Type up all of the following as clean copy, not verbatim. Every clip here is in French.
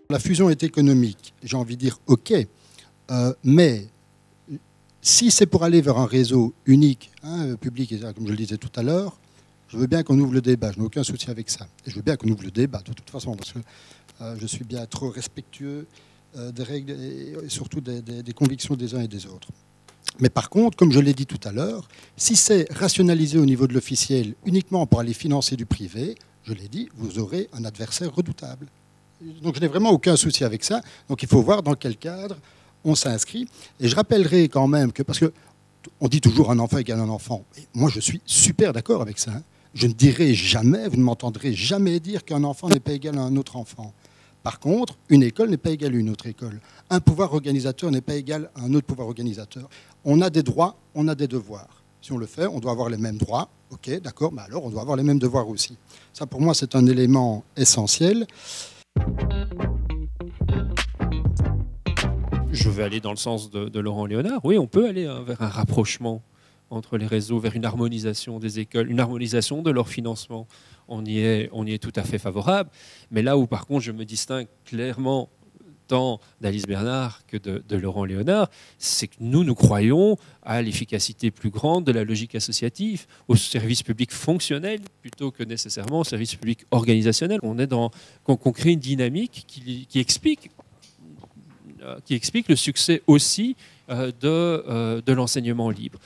La fusion est économique, j'ai envie de dire ok, mais si c'est pour aller vers un réseau unique, public, comme je le disais tout à l'heure, je veux bien qu'on ouvre le débat, je n'ai aucun souci avec ça. Et je veux bien qu'on ouvre le débat de toute façon, parce que je suis bien trop respectueux des règles et surtout des convictions des uns et des autres. Mais par contre, comme je l'ai dit tout à l'heure, si c'est rationalisé au niveau de l'officiel uniquement pour aller financer du privé, je l'ai dit, vous aurez un adversaire redoutable. Donc je n'ai vraiment aucun souci avec ça. Donc il faut voir dans quel cadre on s'inscrit. Et je rappellerai quand même que, parce qu'on dit toujours un enfant égale un enfant, et moi je suis super d'accord avec ça. Je ne dirai jamais, vous ne m'entendrez jamais dire qu'un enfant n'est pas égal à un autre enfant. Par contre, une école n'est pas égale à une autre école. Un pouvoir organisateur n'est pas égal à un autre pouvoir organisateur. On a des droits, on a des devoirs. Si on le fait, on doit avoir les mêmes droits. Ok, d'accord, mais alors on doit avoir les mêmes devoirs aussi. Ça, pour moi, c'est un élément essentiel. Je vais aller dans le sens de Laurent Léonard. Oui, on peut aller vers un rapprochement entre les réseaux, vers une harmonisation des écoles, une harmonisation de leur financement. On y est tout à fait favorable. Mais là où, par contre, je me distingue clairement tant d'Alice Bernard que de Laurent Léonard, c'est que nous croyons à l'efficacité plus grande de la logique associative, au service public fonctionnel, plutôt que nécessairement au service public organisationnel. Qu'on crée une dynamique qui explique le succès aussi de l'enseignement libre.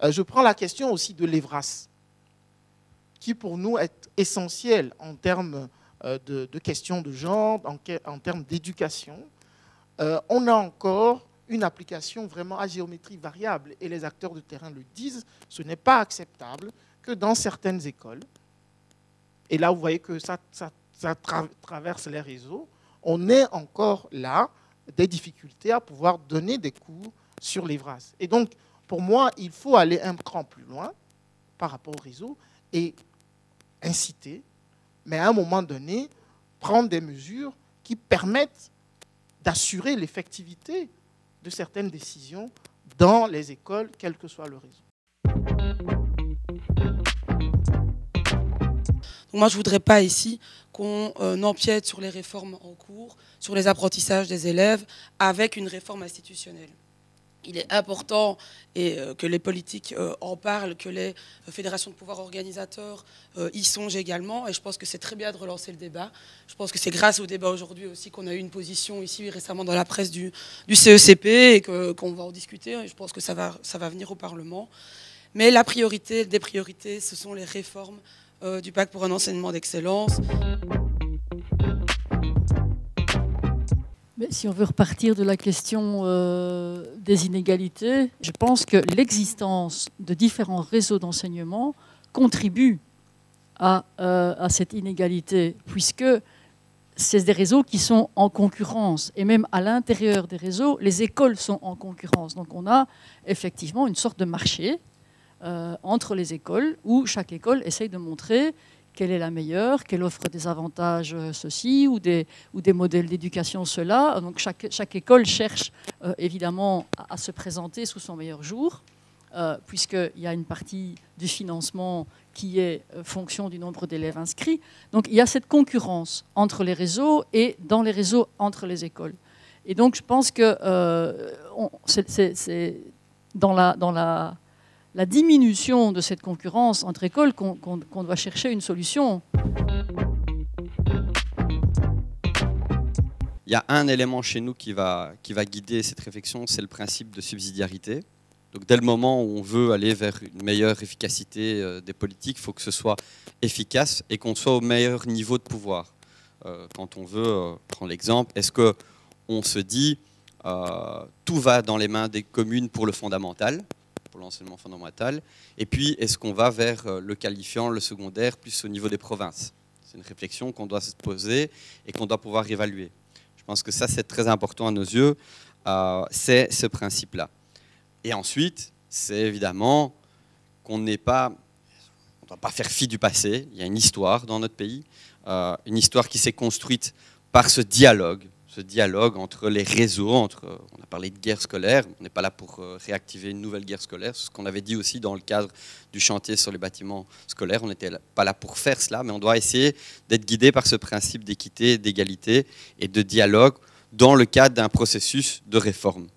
Je prends la question aussi de l'EVRAS, qui pour nous est essentiel en termes de questions de genre, en termes d'éducation. On a encore une application vraiment à géométrie variable, et les acteurs de terrain le disent, ce n'est pas acceptable que dans certaines écoles, et là vous voyez que ça traverse les réseaux, on ait encore là des difficultés à pouvoir donner des cours sur l'EVRAS. Et donc, pour moi, il faut aller un cran plus loin par rapport au réseau et inciter, mais à un moment donné, prendre des mesures qui permettent d'assurer l'effectivité de certaines décisions dans les écoles, quel que soit le réseau. Moi, je ne voudrais pas ici qu'on empiète sur les réformes en cours, sur les apprentissages des élèves, avec une réforme institutionnelle. Il est important que les politiques en parlent, que les fédérations de pouvoir organisateurs y songent également. Et je pense que c'est très bien de relancer le débat. Je pense que c'est grâce au débat aujourd'hui aussi qu'on a eu une position ici récemment dans la presse du CECP et qu'on va en discuter. Et je pense que ça va venir au Parlement. Mais la priorité des priorités, ce sont les réformes du pacte pour un enseignement d'excellence. Mais si on veut repartir de la question des inégalités, je pense que l'existence de différents réseaux d'enseignement contribue à cette inégalité, puisque c'est des réseaux qui sont en concurrence. Et même à l'intérieur des réseaux, les écoles sont en concurrence. Donc on a effectivement une sorte de marché entre les écoles, où chaque école essaye de montrer quelle est la meilleure, qu'elle offre des avantages ceci ou des modèles d'éducation cela. Donc chaque école cherche évidemment à se présenter sous son meilleur jour, puisqu'il y a une partie du financement qui est fonction du nombre d'élèves inscrits. Donc il y a cette concurrence entre les réseaux et dans les réseaux entre les écoles. Et donc je pense que c'est dans la diminution de cette concurrence entre écoles qu'on doit chercher une solution. Il y a un élément chez nous qui va guider cette réflexion, c'est le principe de subsidiarité. Donc dès le moment où on veut aller vers une meilleure efficacité des politiques, il faut que ce soit efficace et qu'on soit au meilleur niveau de pouvoir. Quand on veut prendre l'exemple, est-ce qu'on se dit tout va dans les mains des communes pour le fondamental, pour l'enseignement fondamental, et puis est-ce qu'on va vers le qualifiant, le secondaire, plus au niveau des provinces? C'est une réflexion qu'on doit se poser et qu'on doit pouvoir évaluer. Je pense que ça, c'est très important à nos yeux, c'est ce principe-là. Et ensuite, c'est évidemment qu'on ne doit pas faire fi du passé. Il y a une histoire dans notre pays, une histoire qui s'est construite par ce dialogue ce dialogue entre les réseaux, on a parlé de guerre scolaire, on n'est pas là pour réactiver une nouvelle guerre scolaire, c'est ce qu'on avait dit aussi dans le cadre du chantier sur les bâtiments scolaires, on n'était pas là pour faire cela, mais on doit essayer d'être guidé par ce principe d'équité, d'égalité et de dialogue dans le cadre d'un processus de réforme.